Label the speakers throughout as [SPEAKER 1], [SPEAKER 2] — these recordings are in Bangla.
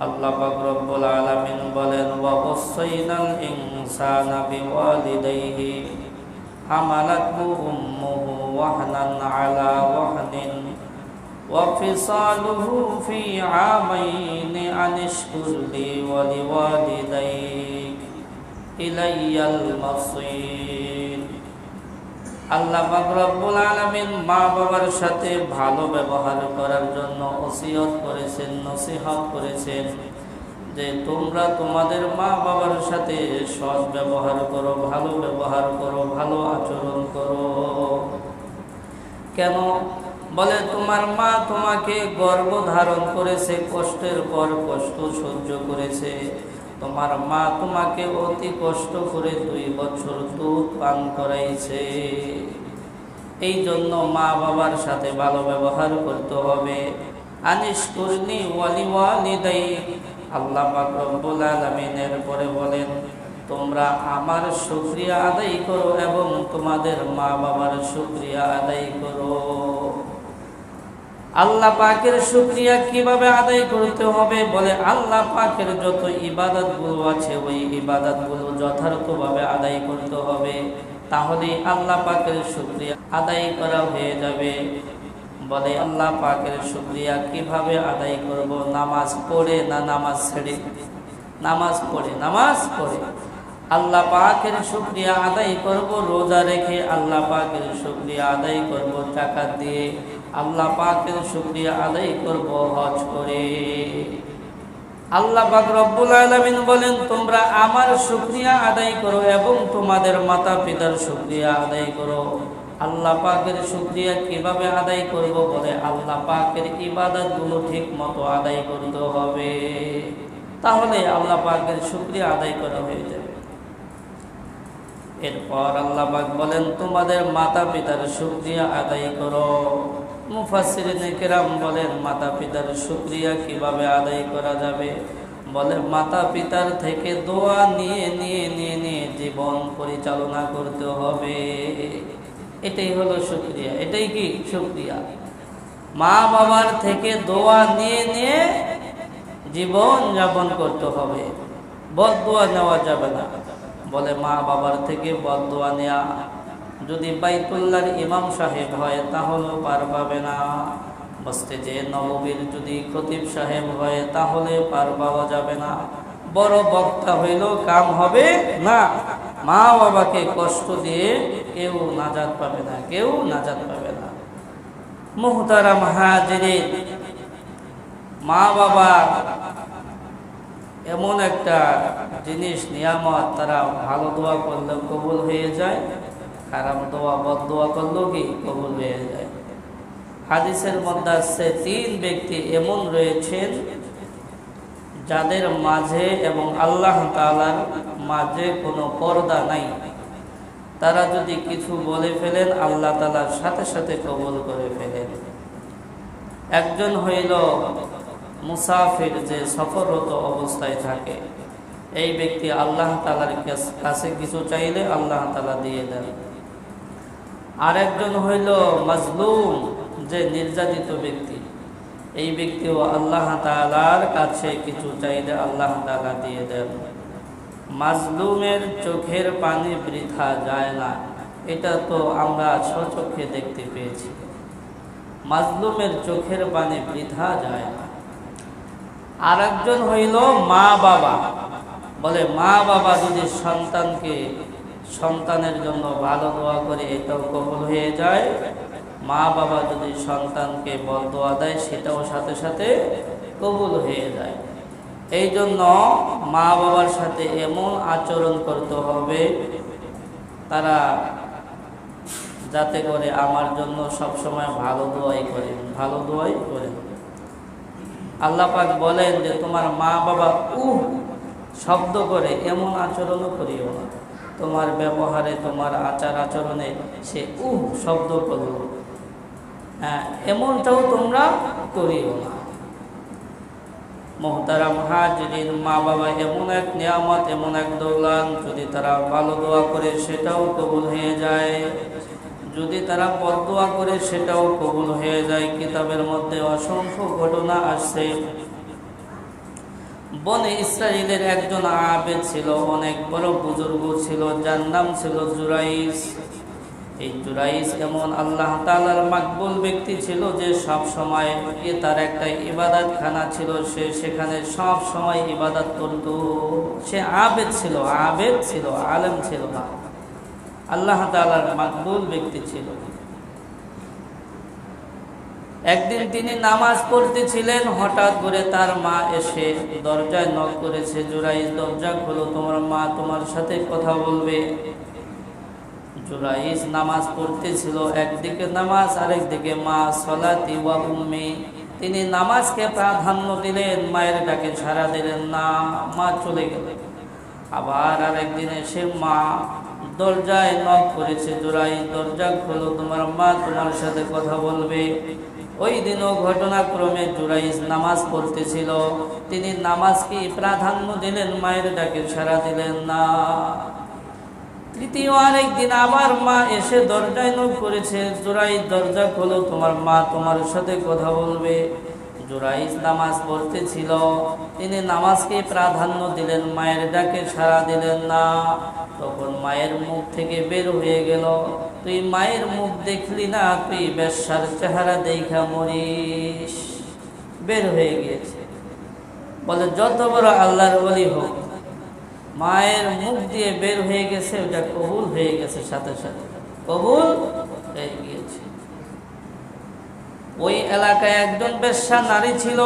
[SPEAKER 1] আল্লাহ পাক রব্বুল আলামিন বলেন, ওয়াসাইনাল ইনসানা বিওয়ালিদাইহি হামালাতহু উম্মুহু ওয়াহনান আলা ওয়াহনিন ওয়া ফিসালুহু ফি আমাইনি আনিশকুর লি ওয়া লিওয়ালিদাইক ইলাইয়াল মাসীর। আল্লাহ পাক রব্বুল আলামিন মা বাবার সাথে ভালো ব্যবহার করার জন্য ওসিয়ত করেছেন, নসিহত করেছেন যে তোমরা তোমাদের মা বাবার সাথে সৎ ব্যবহার করো, ভালো ব্যবহার করো, ভালো আচরণ করো। কেন? বলে তোমার মা তোমাকে গর্ভধারণ করেছে, কষ্টের পর কষ্ট সহ্য করেছে। তোমার মা তোমাকে অতি কষ্ট করে 2 বছর দুধ পান করাইছে। এই জন্য মা বাবার সাথে ভালো ব্যবহার করতে হবে। আনিশকুরনি ওয়া লিওয়ালিদাইক, আল্লাহ পাক রব্বুল আলামিনের পরে বলেন তোমরা আমার শুকরিয়া আদায় করো এবং তোমাদের মা বাবার শুকরিয়া আদায় করো। আল্লাহ পাকের শুকরিয়া কিভাবে আদায় করতে হবে? বলে আল্লাহ পাকের যত ইবাদতগুলো আছে ওই ইবাদতগুলো যথার্থভাবে আদায় করতে হবে, তাহলে আল্লাহ পাকের শুকরিয়া আদায় করা হয়ে যাবে। বলে আল্লাহ পাকের শুকরিয়া কিভাবে আদায় করব? নামাজ পড়ে না নামাজ ছেড়ে? নামাজ পড়ে আল্লাহ পাকের শুকরিয়া আদায় করব। রোজা রেখে আল্লাহ পাকের শুকরিয়া আদায় করব। যাকাত দিয়ে আল্লাহ পাকের শুকরিয়া আদায় করব। হজ করে। আল্লাহ পাক রব্বুল আলামিন বলেন তোমরা আমার শুকরিয়া আদায় করো এবং তোমাদের মাতা পিতার শুকরিয়া আদায় করো। আল্লাহ পাকের শুকরিয়া কিভাবে আদায় করব? বলে আল্লাহ পাকের ইবাদতগুলো ঠিক মতো আদায় করতে হবে, তাহলে আল্লাহ পাকের শুকরিয়া আদায় করা হয়ে যাবে। এরপর আল্লাহ পাক বলেন তোমাদের মাতা পিতার শুকরিয়া আদায় করো। মুফাসসিরিনে কেরাম বলেন মাতা পিতার শুকরিয়া কিভাবে আদায় করা যাবে? বলে মাতা পিতার থেকে দোয়া নিয়ে নিয়ে নিয়ে নিয়ে জীবন পরিচালনা করতে হবে। এটাই হলো শুকরিয়া। এটাই কি শুকরিয়া? মা বাবার থেকে দোয়া নিয়ে নিয়ে জীবন যাপন করতে হবে, বদদোয়া নেওয়া যাবে না। বলে মা বাবার থেকে বদদোয়া নেয়া যদি বাইতুল্লাহর ইমাম সাহেব হয় তাহলেও পার পাবে না। মসজিদে নববীর যদি খতিব সাহেব হয় তাহলে পার পাওয়া যাবে না। বড় বক্তা হইলেও কাম হবে না। মা বাবাকে কষ্ট দিয়ে কেউ নাজাত পাবে না, কেউ নাজাত পাবে না। মুহতারাম হাজিরিন, মা বাবা এমন একটা জিনিস, নিয়ামত, তারা ভালো দোয়া করলে কবুল হয়ে যায়, খারাপ দোয়া বদদোয়া করলেও কি কবুল হয়ে যায়। হাদিসের মধ্যে আছে 3 ব্যক্তি এমন রয়েছেন যাদের মাঝে এবং আল্লাহ তাআলার মাঝে কোনো পর্দা নাই। তারা যদি কিছু বলে ফেলেন আল্লাহ তাআলার সাথে সাথে কবুল করে ফেলেন। একজন হইল মুসাফির, যে সফররত অবস্থায় থাকে। এই ব্যক্তি আল্লাহ তাআলার কাছে কিছু চাইলে আল্লাহ তাআলা দিয়ে দেন। আরেকজন হইল মাজলুম, যে নির্যাতিত ব্যক্তি। এই ব্যক্তিও আল্লাহ তাআলার কাছে কিছু চাইলে আল্লাহ তাআলা দিয়ে দেন। মাজলুমের চোখের পানি বৃথা যায় না, এটা তো আমরা স্বচক্ষে দেখতে পেয়েছি। মাজলুমের চোখের পানি বৃথা যায় না। আরেকজন হইল মা বাবা। বলে মা বাবা যদি সন্তানের জন্য ভালো দোয়া করে এটাও কবুল হয়ে যায়। মা বাবা যদি সন্তানকে বদদোয়া দেয় সেটাও সাথে সাথে কবুল হয়ে যায়। এই জন্য মা বাবার সাথে এমন আচরণ করতে হবে তারা যাতে করে আমার জন্য সবসময় ভালো দোয়াই করেন। আল্লাহ পাক বলেন যে তোমার মা বাবা শব্দ করে এমন আচরণও করিও না। তোমার ব্যবহারে, তোমার আচার আচরণে সে শব্দ করলো, এমনটাও তোমরা করিও না। মুহতারাম হাজিরিন, মা বাবা এমন এক নিয়ামত, এমন এক দৌলাত, যদি তারা ভালো দোয়া করে সেটাও কবুল হয়ে যায়, যদি তারা বদদোয়া করে সেটাও কবুল হয়ে যায়। কিতাবের মধ্যে অসংখ্য ঘটনা আসছে। বনে ইসরাইলের একজন আবেদ ছিল, অনেক বড় বুজুর্গ ছিল, যার নাম ছিল জুরাইস। এই জুরাইস এমন আল্লাহ তাআলার মাকবুল ব্যক্তি ছিল যে সব সময় তার একটা ইবাদতখানা ছিল, সে সেখানে সব সময় ইবাদত করত। সে আবেদ ছিল, আলেম ছিল না, আল্লাহ তাআলার মাকবুল ব্যক্তি ছিল। একদিন তিনি নামাজ পড়তেছিলেন, হঠাৎ করে তার মা এসে দরজায় নক করেছে, জুরাইস দরজা খোলো, তোমার মা তোমার সাথে কথা বলবে। জুরাইস নামাজ পড়তেছিল, একদিকে নামাজ আরেকদিকে মা, সলাতি ওয়া উম্মি। তিনি নামাজকে প্রাধান্য দিলেন, মায়ের ডাকে সাড়া দিলেন না, মা চলে গেলেন। আবার আরেকদিন এসে মা দরজায় নক করেছে, জুরাইস দরজা খোলো, তোমার মা তোমার সাথে কথা বলবে। ওই দিনও ঘটনাক্রমে জুরাইস নামাজ পড়তেছিল, তিনি নামাজকে প্রাধান্য দিলেন, মায়ের ডাকে সাড়া দিলেন না। তৃতীয় আরেকদিন আবার মা এসে দরজায় নক করেছে, জুরাইস দরজা খোলো, তোমার মা তোমার সাথে কথা বলবে। জুরাইস নামাজ পড়তেছিল, তিনি নামাজকে প্রাধান্য দিলেন, মায়ের ডাকে সাড়া দিলেন না। তখন মায়ের মুখ থেকে বের হয়ে গেল, তুই মায়ের মুখ দেখলি না, তুই বেশ্যার চেহারা দেখা মরিস। বের হয়ে গিয়েছে। বলে যত বড় আল্লাহর ওলি হোক, মায়ের মুখ দিয়ে বের হয়ে গেছে, ওটা কবুল হয়ে গেছে, সাথে সাথে কবুল হয়ে গিয়েছে। ওই এলাকায় একজন বেশ্যা নারী ছিল,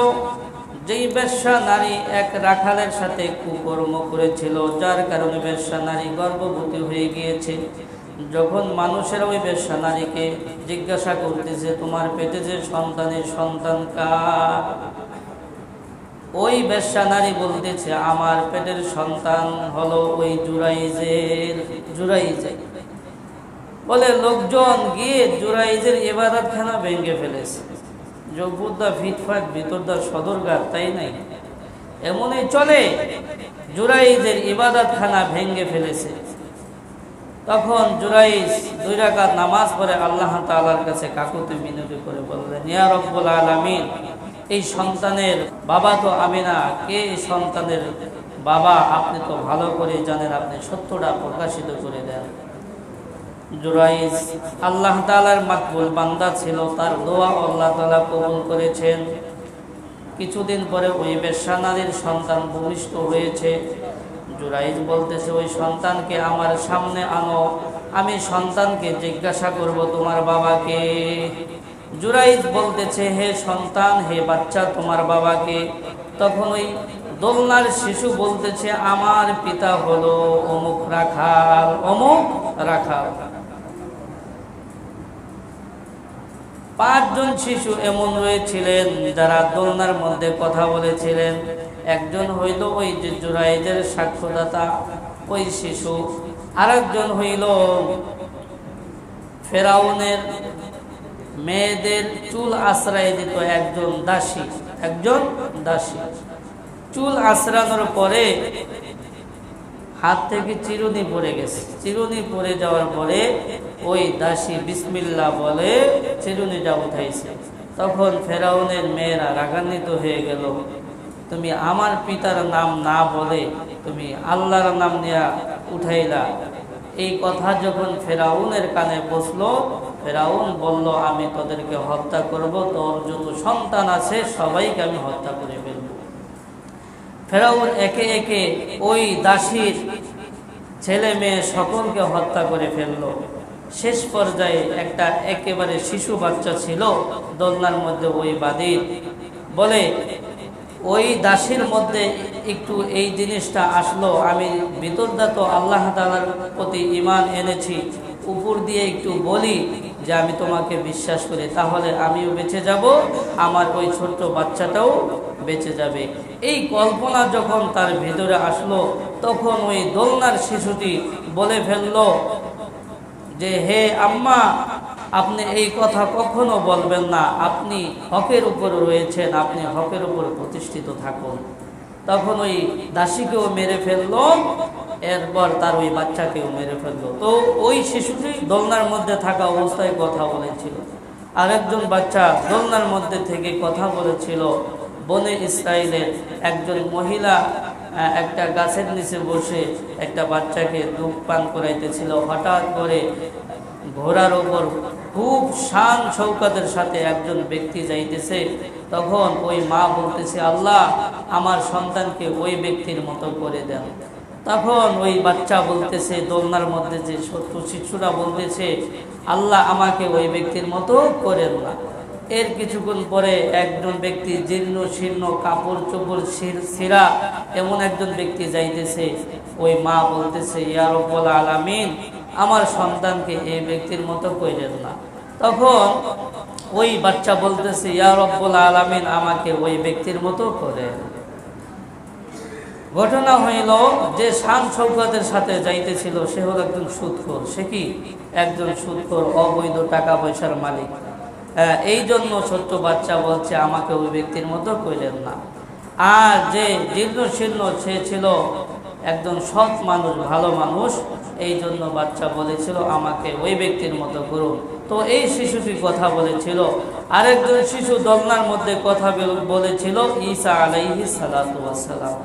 [SPEAKER 1] যেই বেশ্যা নারী এক রাখালের সাথে কুকর্ম করেছিল, যার কারণে বেশ্যা নারী গর্ভবতী হয়ে গিয়েছে। যখন মানুষের ওই বেশ্যা নারীকে জিজ্ঞাসা করতেছে, তোমার পেটে যে সন্তানের সন্তান কার, ওই বেশ্যা নারী বলতেছে, আমার পেটের সন্তান হলো ওই জুরাইজের। বলে লোকজন গিয়ে জুরাইজের ইবাদতখানা ভেঙে ফেলেছে। জব্বুদ্দা ফিটফাট ভিতরদা সদরঘাট, তাই নাই? এমনই চলে, জুরাইজের ইবাদতখানা ভেঙে ফেলেছে। তখন জুরাইজ 2 রাকাত নামাজ পড়ে আল্লাহ তাআলার কাছে কাকুতি মিনতি করে বললেন, ইয়া রব্বুল আলামিন, এই সন্তানের বাবা তো আমি না, কে এই সন্তানের বাবা আপনি তো ভালো করে জানেন, আপনি সত্যটা প্রকাশিত করে দেন। জুরাইজ আল্লাহ তাআলার মাকবুল বান্দা ছিল, তার দোয়া আল্লাহ তাআলা কবুল করেছেন। কিছুদিন পরে ওই বেশ্যা নারীর সন্তান ভূমিষ্ঠ হয়েছে। জুরাইজ বলতেছে, ওই সন্তানকে আমার সামনে আনো, আমি সন্তানকে জিজ্ঞাসা করব তোমার বাবাকে। জুরাইজ বলতেছে, হে সন্তান, হে বাচ্চা, তোমার বাবাকে। তখন ওই দোলনার শিশু বলতেছে, আমার পিতা হলো অমুক রাখাল, অমুক রাখাল। 5 জন শিশু এমন রয়েছিলেন যারা দোলনার মধ্যে কথা বলেছিলেন। একজন হইল ওই যে জুরাইজের সাক্ষ্যদাতা, ওই শিশু। আরেকজন হইল ফেরাউনের মেয়েদের চুল আশ্রয় দিত একজন দাসী। চুল আশ্রানোর পরে হাত থেকে চিরুনি পড়ে গেছে। চিরুনি পড়ে যাওয়ার পরে ওই দাসী বিসমিল্লাহ বলে চিরুনিটা উঠাইছে। তখন ফেরাউনের মেয়েরা রাগান্বিত হয়ে গেল, তুমি আমার পিতার নাম না বলে তুমি আল্লাহর নাম নিয়ে উঠাইলা। এই কথা যখন ফেরাউনের কানে বসলো, ফেরাউন বলল, আমি তোদেরকে হত্যা করব, তোর যত সন্তান আছে সবাইকে আমি হত্যা করে ফেলব। ফেরাউন একে একে ওই দাসীর ছেলে মেয়ে সকলকে হত্যা করে ফেলল। শেষ পর্যায়ে একটা একেবারে শিশু বাচ্চা ছিল দোলনার মধ্যে, ওই বাদীর বলে, ওই দাসীর মধ্যে একটু এই জিনিসটা আসলো, আমি ভিতরটা তো আল্লাহ তাআলার প্রতি ঈমান এনেছি, উপর দিয়ে একটু বলি যে আমি তোমাকে বিশ্বাস করি, তাহলে আমিও বেঁচে যাব, আমার ওই ছোট্ট বাচ্চাটাও বেঁচে যাবে। এই কল্পনা যখন তার ভিতরে আসলো, তখন ওই দোলনার শিশুটি বলে ফেলল যে, হে আম্মা, আপনি এই কথা কখনো বলবেন না, আপনি হকের উপর রয়েছেন, আপনি হকের উপর প্রতিষ্ঠিত থাকুন। তখন ওই দাসীকেও মেরে ফেললো, এরপর তার ওই বাচ্চাকেও মেরে ফেললো। তো ওই শিশুটি দোলনার মধ্যে থাকা অবস্থায় কথা বলেছিল, আরেকজন বাচ্চা দোলনার মধ্যে থেকে কথা বলেছিল। বনে ইসরায়েলের একজন মহিলা একটা গাছের নিচে বসে একটা বাচ্চাকে দুধ পান করাইতেছিল। হঠাৎ করে ঘোড়ার ওপর খুব শান শৌকতের সাথে একজন ব্যক্তি যাইতেছে। তখন ওই মা বলতেছে, আল্লাহ আমার সন্তানকে ওই ব্যক্তির মতো করে দেন। তখন ওই বাচ্চা বলতেছে, দোলনার মধ্যে যে ছোট্ট শিশুরা বলতেছে, আল্লাহ আমাকে ওই ব্যক্তির মতো করেন না। এর কিছুক্ষণ পরে একজন ব্যক্তি জীর্ণ শীর্ণ কাপড় চোপড় ছিঁড়া এমন একজন ব্যক্তি যাইতেছে। ওই মা বলতেছে, ইয়া রব্বুল আলামিন আমার সন্তানকে এই ব্যক্তির মতো করেন না। তখন ওই বাচ্চা বলতেছে, ইয়া রব্বুল আলামিন আমাকে ওই ব্যক্তির মতো করেন। ঘটনা হইল যে শান শৌকতের সাথে যাইতেছিল সে হলো একজন সুদখোর। সে কি একজন সুদখোর, অবৈধ টাকা পয়সার মালিক। এই জন্য ছোট্ট বাচ্চা বলছে আমাকে ওই ব্যক্তির মতো কইলেন না। আর যে জীর্ণ শীর্ণ সে ছিল একজন সৎ মানুষ, ভালো মানুষ, এই জন্য বাচ্চা বলেছিল আমাকে ওই ব্যক্তির মতো করুন। তো এই শিশুটি কথা বলেছিল। আরেকজন শিশু দোলনার মধ্যে কথা বলেছিল, ঈসা আলাইহিস সালাতু ওয়াস সালাম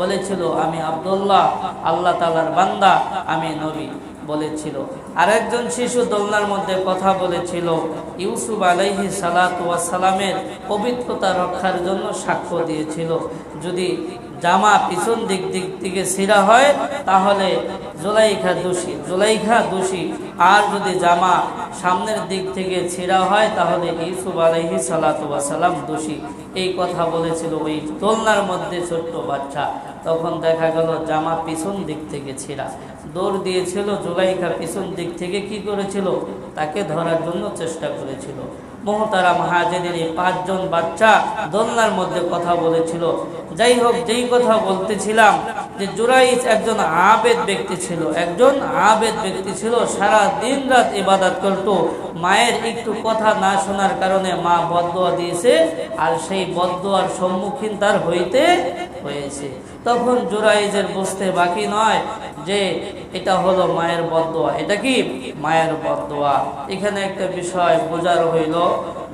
[SPEAKER 1] বলেছিল আমি আব্দুল্লাহ, আল্লাহ তাআলার বান্দা, আমি নবী বলেছিল। আরেকজন শিশু দোলনার মধ্যে কথা বলেছিল ইউসুফ আলাইহিস সালাতু ওয়াস সালামের পবিত্রতা রক্ষার জন্য সাক্ষ্য দিয়েছিল, যদি জামা পিছন দিক থেকে ছিঁড়া হয় তাহলে জুলাইখা দোষী, আর যদি জামা সামনের দিক থেকে ছিঁড়া হয় তাহলে ইউসুফ আলাইহিস সালাতু ওয়াস সালাম দোষী। এই কথা বলেছিল ওই দোলনার মধ্যে ছোট্ট বাচ্চা। তখন দেখা গেল জামা পিছন দিক থেকে ছিঁড়া। দৌড় দিয়েছিল জুলাইখা, পিছন দিক থেকে কি করেছিল, তাকে ধরার জন্য চেষ্টা করেছিল। মোহতারাম হাজিরিন, এই 5 জন বাচ্চা দোলনার মধ্যে কথা বলেছিল। যাই হোক, যেই কথা বলতেছিলাম যে জুরাইজ একজন আবেদ ব্যক্তি ছিল, একজন আবেদ ব্যক্তি ছিল, সারা দিন রাত ইবাদত করত। মায়ের একটু কথা না শোনার কারণে মা বদদোয়া দিয়েছে, আর সেই বদদোয়ার সম্মুখীন তার হইতে হয়েছে। তখন জুরাইজের বুঝতে বাকি নয় যে এটা হলো মায়ের বদদোয়া। এটা কি মায়ের বদদোয়া। এখানে একটা বিষয় বোঝার হইল,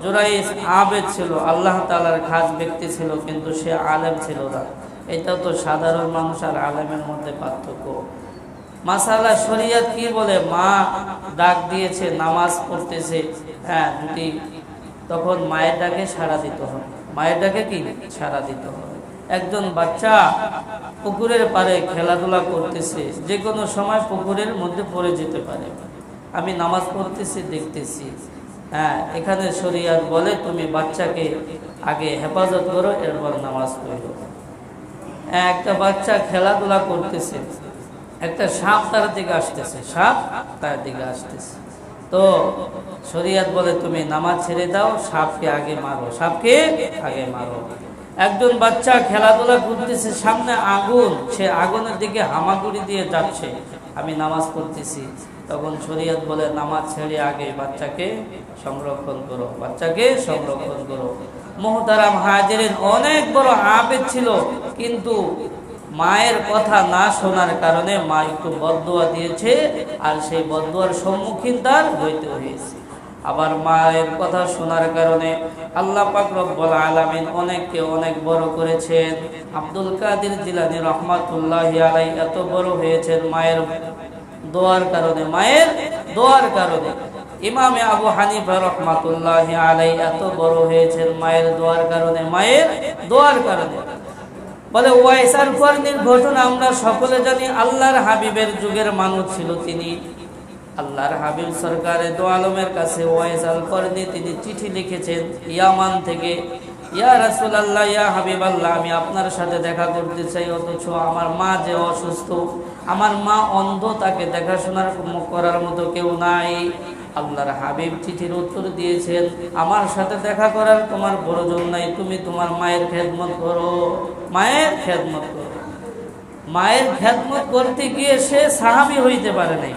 [SPEAKER 1] জুরাইজ আবেদ ছিল, আল্লাহ তাআলার খাস ব্যক্তি ছিল, কিন্তু সে আলেম ছিল না। এটা তো সাধারণ মানুষ আর আলেমের মধ্যে পার্থক্য। মাসালা শরিয়ত কি বলে, মা ডাক দিয়েছে, নামাজ পড়তেছে, যদি তখন মায়ের ডাকে সাড়া দিতে হবে। মায়ের ডাকে কি সাড়া দিতে হবে। একজন বাচ্চা পুকুরের পাড়ে খেলাধুলা করতেছে, যে কোনো সময় পুকুরের মধ্যে পড়ে যেতে পারে। আমি নামাজ পড়তেছি, দেখতেছি, এখানে শরিয়ত বলে তুমি বাচ্চাকে আগে হেফাজত করো, এরপর নামাজ পড়ো। একটা বাচ্চা খেলাধুলা করতেছে, একটা সাপ তার দিকে আসতেছে, সাপ তার দিকে আসতেছে। তো শরিয়ত বলে তুমি নামাজ ছেড়ে দাও, সাপকে আগে মারো, সাপকে আগে মারো। একজন বাচ্চা খেলাধুলা করতেছে, সামনে আগুন, সে আগুনের দিকে হামাগুড়ি দিয়ে যাচ্ছে, আমি নামাজ পড়তেছি। তখন শরিয়ত বলে নামাজ ছেড়ে আগে বাচ্চাকে সংরক্ষণ করো, বাচ্চাকে সংরক্ষণ করো। মুহতারাম হাজিরিন, অনেক বড় আবেদ ছিল, কিন্তু মায়ের কথা না শোনার কারণে মা একটু বদদোয়া দিয়েছে, আর সেই বদদোয়ার সম্মুখীন তার হইতে হয়েছে। আবার মায়ের কথা শোনার কারণে আল্লাহ পাক রব্বুল আলামিন অনেককে অনেক বড় করেছেন। আব্দুল কাদের জিলানী রহমাতুল্লাহি আলাইহি এত বড় হয়েছেন মায়ের দোয়ার কারণে, মায়ের দোয়ার কারণে। ইমামে আবু হানিফা রহমাতুল্লাহি আলাইহি এত বড় হয়েছেন মায়ের দোয়ার কারণে, মায়ের দোয়ার কারণে। বলে ওয়াইস আল করনির ঘটনা আমরা সকলে জানি। আল্লাহর হাবিবের যুগের মানুষ ছিল তিনি। আল্লাহর হাবিব সরকারে দো আলমের কাছে ওয়াইস আল করনি তিনি চিঠি লিখেছেন ইয়ামান থেকে, ইয়া রাসূলুল্লাহ, ইয়া হাবিবাল্লাহ, আমি আপনার সাথে দেখা করতে চাই, অথচ আমার মা যে অসুস্থ, আমার মা অন্ধ, তাকে দেখাশোনার করার মতো কেউ নাই। আল্লাহর হাবিব চিঠির উত্তর দিয়েছেন, আমার সাথে দেখা করার তোমার প্রয়োজন নাই, তুমি তোমার মায়ের খেদমত করো, মায়ের খেদমত করো। মায়ের খেদমত করতে গিয়ে সে সাহাবী হইতে পারে নাই।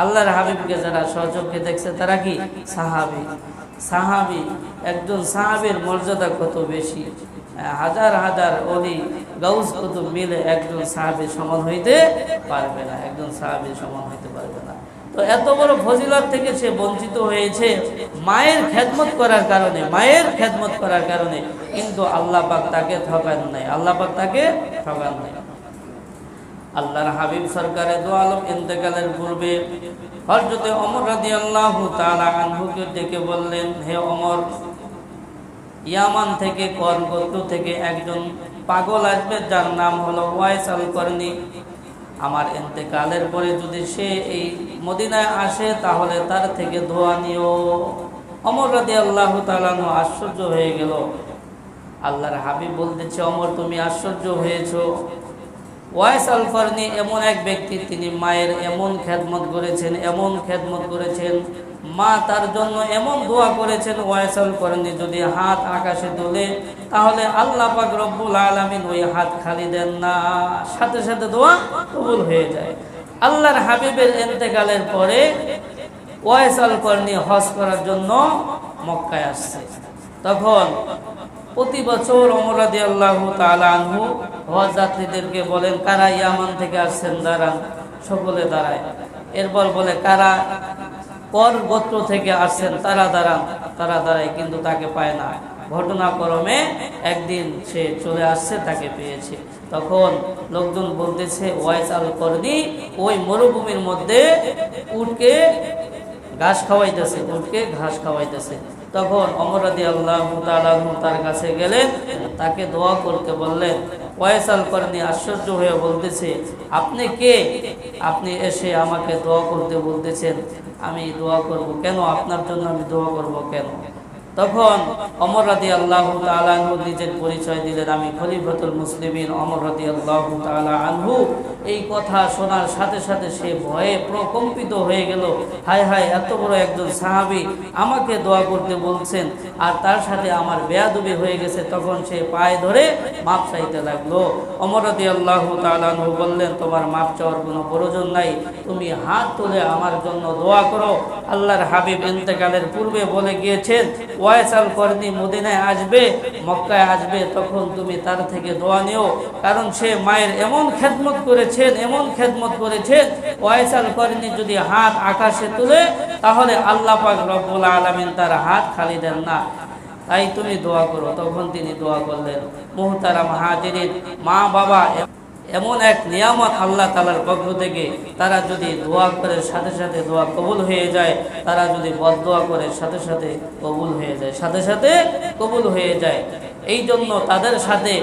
[SPEAKER 1] আল্লাহর হাবিবকে যারা সচক্ষে দেখছে তারা কি সাহাবী। সাহাবী, একজন সাহাবীর মর্যাদা কত বেশি, হাজার হাজার ওলি গাউস কুতুব মিলে একজন সাহাবী সমান হইতে পারবে না, একজন সাহাবী সমান হইতে পারবে না। তো এত বড় ফজিলত থেকে সে বঞ্চিত হয়েছে মায়ের খেদমত করার কারণে, মায়ের খেদমত করার কারণে। কিন্তু আল্লাহ পাক তাকে ঠকান নাই, আল্লাহ পাক তাকে ঠকান নাই। আল্লাহর হাবিব সরকারে দো আলম ইন্তেকালের পূর্বে হযরতে ওমর রাদিয়াল্লাহু তাআলা আনহুকে ডেকে বললেন, হে ওমর, ইয়ামান থেকে গোত্র থেকে একজন পাগল আসবে যার নাম হলো ওয়াইস আল করনি। আমার ইন্তেকালের পরে যদি সে এই মদিনায় আসে তাহলে তার থেকে দোয়া নিও। ওমর রাদিয়াল্লাহু তাআলা আশ্চর্য হয়ে গেল। আল্লাহর হাবিব বলতেছে, ওমর তুমি আশ্চর্য হয়েছো? ওয়াইস আল করনি এমন এক ব্যক্তি, তিনি মায়ের এমন খেদমত করেছেন, এমন খেদমত করেছেন, মা তার জন্য এমন দোয়া করেছেন। ওয়াইস আল করনি যদি হাত আকাশে তোলে তাহলে আল্লাহ পাক রব্বুল আলামিন ওই হাত খালি দেন না, সাথে সাথে দোয়া কবুল হয়ে যায়। আল্লাহর হাবিবের ইন্তেকালের পরে ওয়াইস আল করনি হজ করার জন্য মক্কায় আসছে। তখন প্রতি বছর ওমর রাদিয়াল্লাহু তাআলা আনহু হজ যাত্রীদেরকে বলেন, কারা ইয়ামান থেকে আসছেন দাঁড়ান, সকলে দাঁড়ায়। এরপর বলে, কারা পর গোত্র থেকে আসছেন তারা দাঁড়ান, তারা দাঁড়ায়, কিন্তু তাকে পায় না। ঘটনাক্রমে একদিন সে চলে আসছে, তাকে পেয়েছে। তখন লোকজন বলতেছে, ওয়াইস আল করনি ওই মরুভূমির মধ্যে উটকে ঘাস খাওয়াইতেছে, উটকে ঘাস খাওয়াইতেছে। তখন ওমর রাদিয়াল্লাহু তাআলা তার কাছে গেলেন, তাকে দোয়া করতে বললেন। ওয়াইস আল করনি আশ্চর্য হয়ে বলতেছে, আপনি কে? আপনি এসে আমাকে দোয়া করতে বলতেছেন, আমি দোয়া করব কেন? আপনার জন্য আমি দোয়া করব কেন? তখন ওমর রাদিয়াল্লাহু তাআলা আনহু নিজের পরিচয় দিলেন, আমি খলিফাতুল মুসলিমিন ওমর রাদিয়াল্লাহু তাআলা আনহু। এই কথা শোনার সাথে সাথে সে ভয়ে প্রকম্পিত হয়ে গেল। হায় হায়, এত বড় একজন সাহাবী আমাকে দোয়া করতে বলছেন, আর তার সাথে আমার বেয়াদবি হয়ে গেছে। তখন সে পায়ে ধরে মাপ চাইতে লাগলো। ওমর রাদিয়াল্লাহু তাআলা আনহু বললেন, তোমার মাপ চাওয়ার কোনো প্রয়োজন নাই, তুমি হাত তুলে আমার জন্য দোয়া করো। আল্লাহর হাবিব ইন্তেকালের পূর্বে বলে গিয়েছেন, ওয়াইস আল করনি মদিনায় আসবে, মক্কায় আসবে, তখন তুমি তার থেকে দোয়া নিও, কারণ সে মায়ের এমন খেদমত করেছেন, এমন খেদমত করেছেন। ওয়াইস আল করনি যদি হাত আকাশে তুলে তাহলে আল্লাহ পাক রব্বুল আলামিন তার হাত খালি দেন না, তাই তুমি দোয়া করো। তখন তিনি দোয়া করলেন। মুহতারাম হাজিরিন, মা বাবা এমন এক নিয়ামত আল্লাহ তাআলার পক্ষ থেকে, তারা যদি দোয়া করে সাথে সাথে দোয়া কবুল হয়ে যায়, তারা যদি বদদোয়া করে সাথে সাথে কবুল হয়ে যায়, সাথে সাথে কবুল হয়ে যায়। এই জন্য তাদের সাথে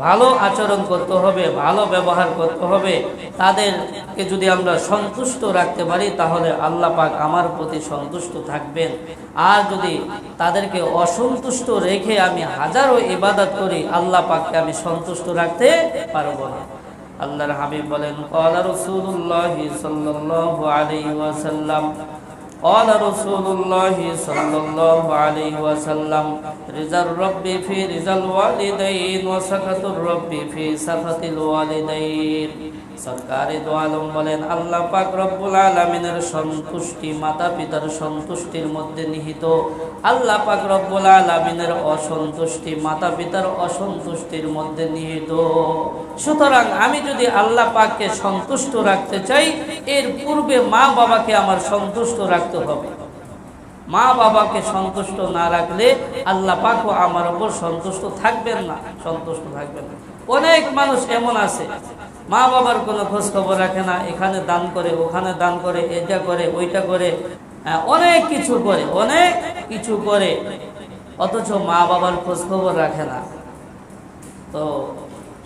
[SPEAKER 1] ভালো আচরণ করতে হবে, ভালো ব্যবহার করতে হবে। তাদেরকে যদি আমরা সন্তুষ্ট রাখতে পারি তাহলে আল্লাহ পাক আমার প্রতি সন্তুষ্ট থাকবেন। আর যদি তাদেরকে অসন্তুষ্ট রেখে আমি হাজারো ইবাদত করি, আল্লাহ পাককে আমি সন্তুষ্ট রাখতে পারবো না। আল্লাহর হাবিব বলেন, ক্বালা রাসূলুল্লাহি সাল্লাল্লাহু আলাইহি ওয়াসাল্লাম, ক্বালা রাসূলুল্লাহি সাল্লাল্লাহু আলাইহি ওয়াসাল্লাম, রিজার রাব্বি ফি রিজাল ওয়ালিদাইন ওয়া সাখাতুর রাব্বি ফি সাখাতিল ওয়ালিদাইন। সরকারে দো আলম বলেন, আল্লাহ পাক রব্বুল আলামিনের সন্তুষ্টি মাতা পিতার সন্তুষ্টির মধ্যে নিহিত। আল্লাহ পাক রব্বুল আলামিনের অসন্তুষ্টি মাতা পিতার অসন্তুষ্টির মধ্যে নিহিত। সুতরাং আমি যদি আল্লাহ পাককে সন্তুষ্ট রাখতে চাই, এর পূর্বে মা বাবাকে আমার সন্তুষ্ট রাখতে হবে। মা বাবাকে সন্তুষ্ট না রাখলে আল্লাহ পাকও আমার উপর সন্তুষ্ট থাকবেন না, সন্তুষ্ট থাকবেন না। অনেক মানুষ এমন আছে, মা বাবার কোনো খোঁজ খবর রাখে না, এখানে দান করে, ওখানে দান করে, এটা করে, ওইটা করে, অনেক কিছু করে, অনেক কিছু করে, অথচ মা বাবার খোঁজ খবর রাখে না। তো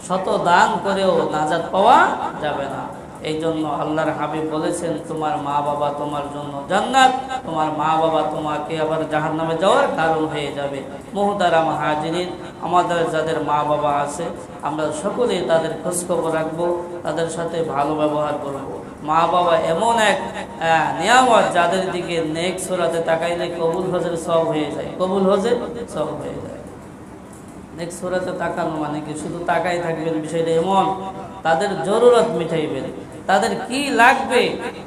[SPEAKER 1] শত দান করেও নাজাত পাওয়া যাবে না। এই জন্য আল্লাহর হাবিব বলেছেন, তোমার মা বাবা তোমার জন্য জান্নাত, তোমার মা বাবা তোমাকে আবার জাহান্নামে যাওয়ার কারণ হয়ে যাবে। মুহতারাম হাজিরিন, আমাদের যাদের মা বাবা আছে আমরা সকলেই তাদের খোঁজখবর রাখবো, তাদের সাথে ভালো ব্যবহার করব। মা বাবা এমন এক নিয়ামত, যাদের দিকে নেক সূরাতে তাকাইলে কবুল হজের সওয়াব হয়ে যায়, কবুল হজের সওয়াব হয়ে যায়। নেক্সট সূরাতে তাকানো মানে কি শুধু তাকাই থাকবেন বিষয়টা এমন, তাদের জরুরত মিটাইবেন, তাদের কি লাগবে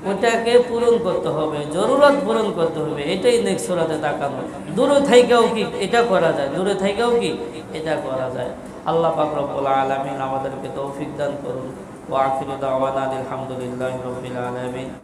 [SPEAKER 1] ওটাকে পূরণ করতে হবে, জরুরত পূরণ করতে হবে, এটাই নেক্সট সূরাতে তাকানো। দূরে থাইকাও কি এটা করা যায়, দূরে থাইকাও কি এটা করা যায়। আল্লাহ পাক রব্বুল আলামিন আমাদেরকে তৌফিক দান করুন। ওয়া আখিরু দাওয়ানা আলহামদুলিল্লাহি রাব্বিল আলামিন।